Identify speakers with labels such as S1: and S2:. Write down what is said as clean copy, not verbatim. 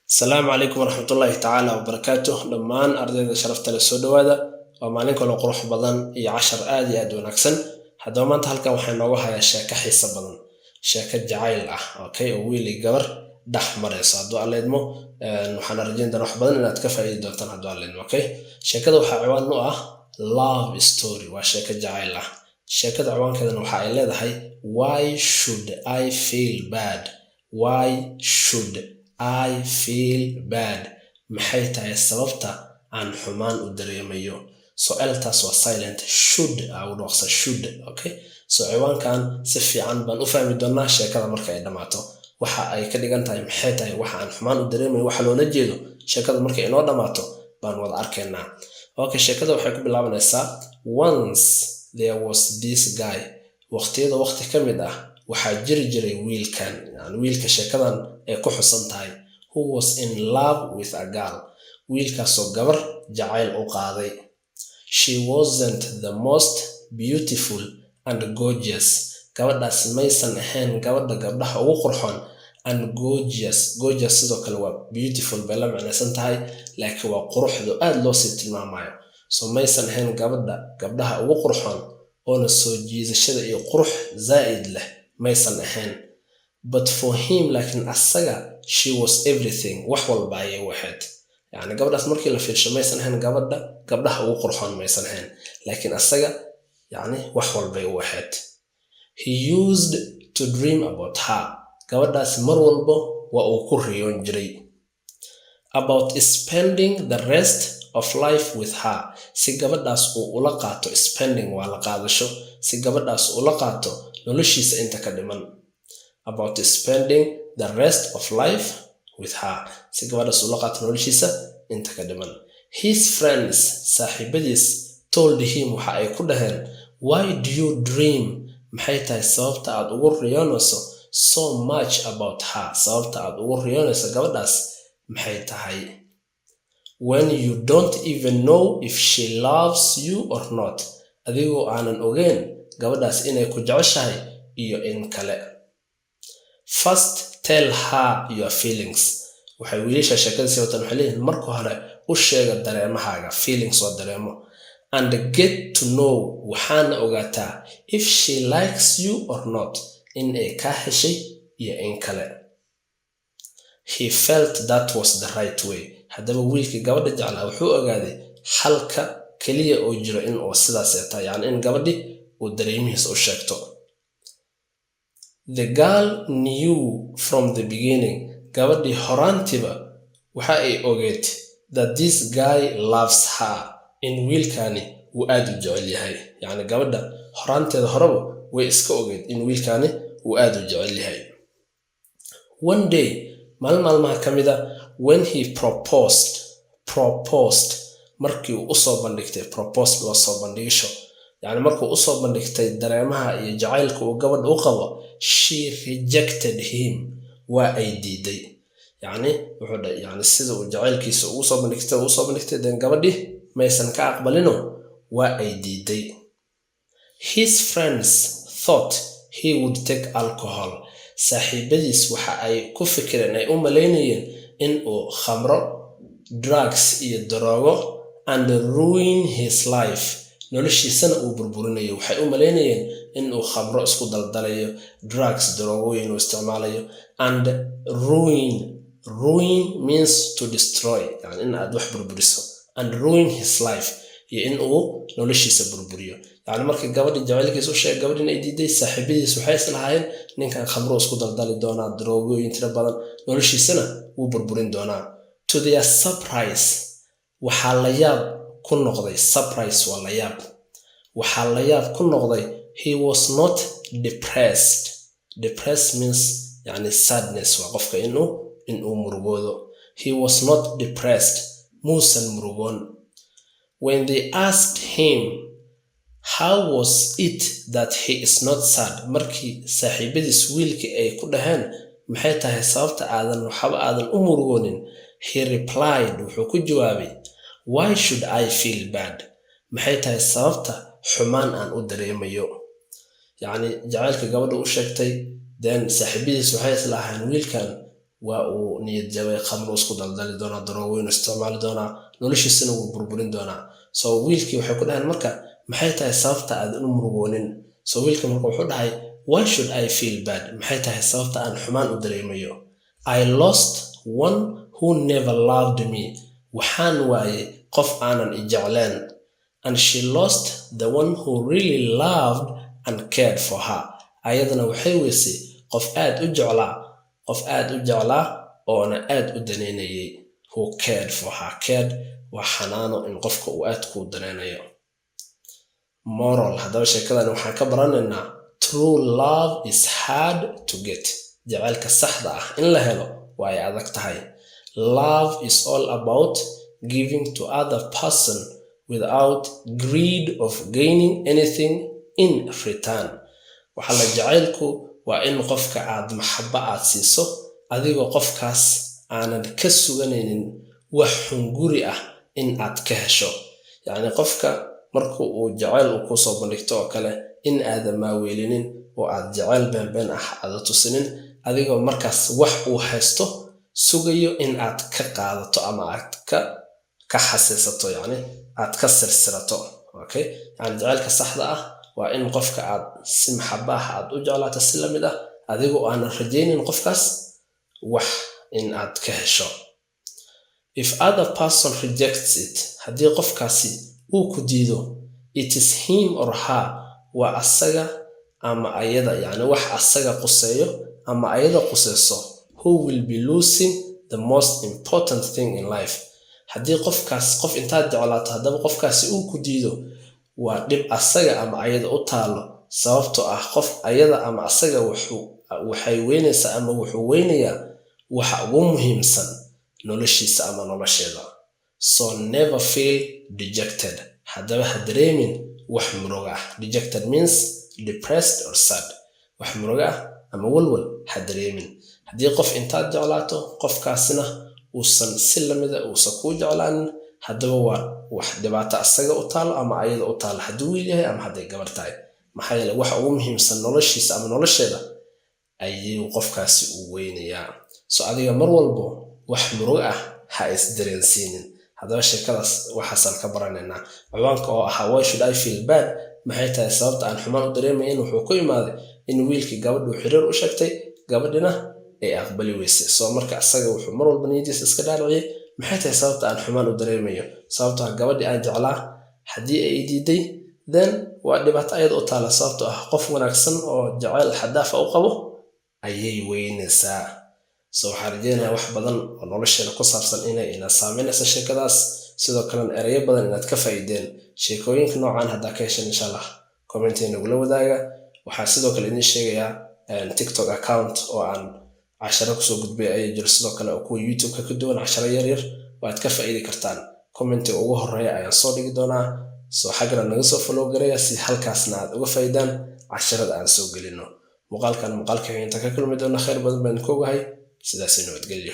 S1: السلام عليكم ورحمة الله تعالى وبركاته دمان أرضية شرفت للسودوادة ومالين كل قروح بدن عشر آدي أدون أكسن هذا ما أنت هلك وحنا نوها يا شاكة حيصة بدن شاكة جعيل أوكي ويلي قبر دح مريص هذا على يدمو نحن رجين دروح بدن إن أتكفى يدوتن هذا على يدمو أوكي شاكة وحا عوان نوع love story وشاكة جعيل شاكة عوان كذا نوحا إلا ده هي why should I feel bad why should I feel bad maxay tahay sababta aan xumaan u dareemayo su'aaltaas waa silent should awdhoqsa should okay so ciwaankan si fiican baan u fahmi doonaa sheekada marka ay dhamaato waxa ay ka dhigan tahay maxay tahay waxa aan xumaan u dareemayo waxa loola jeedo sheekada marka ay noo dhamaato baan wada arkaynaa okay sheekada waxay ku bilaabanaysaa once there was this guy waqti kamid ah waxaa jiri jiray wiilkan yani wiilka sheekadan ee ku xusan tahay who was in love with a girl wiilkaasoo gabar jacayl u qaaday she wasn't the most beautiful and gorgeous gabadhaas maysan ahayn gabdhaha ugu qurxoon and gorgeous sidoo kale waa beautiful bay la macnaysan tahay laakiin waa quruxdu aad loo sii tilmaamayo so maysan ahayn gabdhaha ugu qurxoon oona soo jiidashada iyo qurux zaa'id leh maysan ahayn but for him laakiin asaga she was everything wax walba ayay waxayd yani gabadhaas markii la fiirsho maysan ahayn gabdhaha ugu qurxoon maysan ahayn laakiin asaga yani wax walbay u waxayd he used to dream about her gabadhaas mar walba waa uu ku riyoon jiray about spending the rest of life with her si gabadhaas uu ula qaato spending waa la qaadasho si gabadhaas ula qaato noloshiisa inta ka dhiman about spending the rest of life with her si gabadhaas ula qaato noloshiisa inta ka dhiman his friends saaxiibadiis told him waxa ay ku dhaheen why do you dream maxay tahay sababta aad ugu riyoonayso so much about her sababta aad ugu riyoonayso gabadhaas maxay tahay when you don't even know if she loves you or not adigoo aanan ogeyn gabadhaas inay ku jeceshahay iyo in kale first tell her your feelings waxay wiilasha sheekadiisa watan waxay leeyihiin marka hore u sheega dareemahaaga feelings oo dareemo and get to know waxaana ogaataa if she likes you or not in ay ka heshay iyo in kale he felt that was the right way haddaba wiilkii gabadha jeclaa wuxuu ogaaday halka keliya oo jiro in uu sidaas eeta yani in gabadhi uu dareemihiisa u sheegto the girl knew from the beginning gabadhii horaantiba waxa ay ogeed that this guy loves her in wiilkani uu aad u jecel yahay yani gabadha horaanteeda horeba way iska ogeed in wiilkani uu aad u jecel yahay one day maalmaha ka mida when he proposed markii uu usoo bandhigtay proposed waa soo bandhigisho yani markuu usoo bandhigtay dareemaha iyo jacaylka uu gabadha u qabo she rejected him waa ay diiday yani wuxuu yani sida uu jacaylkiisa ugu soo bandhigtay dan gabadhi maysan ka aqbalino waa ay diiday his friends thought he would take alcohol saaxiibadiis waxa ay ku fikireen ay u malaynayeen in uu khamro drugs iyo daroogo and ruin his life noloshiisana uu burburinayo waxay u malaynayeen in uu khamro isku daldalayo drugs daroogooyin uu isticmaalayo and ruin means to destroy yani in aad wax burburiso and ruin his life iyo in uu noloshiisa burburiyo yani markii gabadhi jacaylkiisa u sheegay gabadhin ay diiday saaxiibadiis waxay islahaayeen ninkan khamro isku daldali doonaa daroogooyin tiro badan noloshiisana wuu burburin doonaa to their surprise waxaa la yaab ku noqday surprise waa la yaab waxaa la yaab ku noqday he was not depressed means yani sadness waa qofka inuu murugoodo he was not depressed muusan murugoon when they asked him how was it that he is not sad markii saaxiibadiis wiilkii ay ku dhaheen maxay tahay sababta aadan u murugoonin he replied wuxuu ku jawaabay why should I feel bad maxay tahay sababta xumaan aan u dareemayo yani jacaylka gabadha u sheegtay then saaxiibadiis waxay islahayn wiilkan waa uu niyad jabay, khamro isku daldali doonaa, darooweyn isticmaali doonaa, noloshiisana wuu burburin doonaa. So wiilkii waxay ku dhaheen marka maxay tahay sababta aad u murugoonin? So wiilka marka wuxuu dhahay why should I feel bad? Maxay tahay sababta aan xumaan u dareemayo? I lost one who never loved me. Waxaan waayay qof aanan i jecleen. And she lost the one who really loved and cared for her. Ayadana waxay weysay qof aad u jeclaa oona aad u daneynayay. Who cared for her. Cared waa xanaano in qofka uu aad ku daneynayo. Moral, haddaba sheekadan waxaan ka baranaynaa true love is hard to get. Jacaylka saxda ah in la helo waa ay adag tahay. Love is all about giving to other person without greed of gaining anything in return. Waxaa la jacaylku waa in qofka aad maxaba aad siiso adigoo qofkaas aanan ka suganaynin wax hunguri ah in aad ka hesho. Yacni qofka marka uu jacayl ku soo bandhigto oo kale in aad maaweelinin oo aad jacayl been ah aad tusinin adigoo markaas wax uu haysto sugayo in aad ka qaadato ama aad ka xasiisato, yani aad ka sirsirato. Okay, yani jacaylka saxda ah waa in qofka aad si maxaba ah aad u jeclaato si lamid ah adigoo aanan rajaynin qofkaas wax in aad ka hesho. If other person rejects it, haddii qofkaasi uu ku diido, it is him or her, waa asaga ama ayada, yani wax asaga quseeyo ama ayada quseyso, who will be losing the most important thing in life. Haddii qofkaas qof intaad jeclaato haddaba qofkaasi uu ku diido, waa dhib asaga ama ayada u taalo, sababtoo ah qof ayada ama asaga waxay weynaysaa ama wuxuu weynayaa waxa ugu muhiimsan noloshiisa ama nolosheeda. So never feel dejected. Haddaba ha dareemin wax muruga ah. Dejected means depressed or sad. Wax muruga ah ama walwal ha dareemin. Haddii qof intaad jeclaato qofkaasina uusan si lamida uusan kuu jeclaanin, haddaba waa wax dhibaato asaga u taalo ama ayada u taalo, hadduu wiil yahay ama hadday gabar tahay. Maxaa yeelay waxa ugu muhiimsan noloshiisa ama nolosheeda ayuu qofkaasi u weynayaa. So adiga mar walbo wax muruga ah ha is dareensiinin. Haddaba sheekadaas waxaasaan ka baranaynaa. Ciwaanka oo ahaa why should I feel bad? Maxay tahay sababta aan xumaan u dareemayn? Wuxuu ku imaaday in wiilkii gabadhu xiriir u sheegtay, gabadhina ay aqbali weysay. So marka asaga wuxuu mar walba niyadiisa iska dhaarayay maxay tahay sababta aan xumaan u dareemayo? Sababtoo ah gabadhii aan jeclaa haddii ay diiday, then waa dhibaato ayada u taala, sababtoo ah qof wanaagsan oo jacayl xadaafa u qabo ayay weynaysaa. So waxaan rajeynayaa wax badan oo nolosheena ku saabsan inay ina saameynaysa sheekadaas, sidoo kalena erayo badan inaad ka faa'iideen. Sheekooyinka noocan haddaa ka heshan insha Allah commenteena gula wadaaga. Waxaa sidoo kale idin sheegayaa TikTok account oo aan casharo kusoo gudbay ayay jiro, sidoo kale oo kuwa YouTube-ka ka duwan casharo yaryar waad ka faa'iidi kartaan. Commentiga ugu horeeya ayaan soo dhigi doonaa. So xaggana naga soo follow gareeya si halkaasna aad uga faa'iidaan casharada aan soo gelino. Muuqaalkan muuqaalka inta ka kulmi doona khayr badan baan ku ogahay. sidaas nabadgelyo.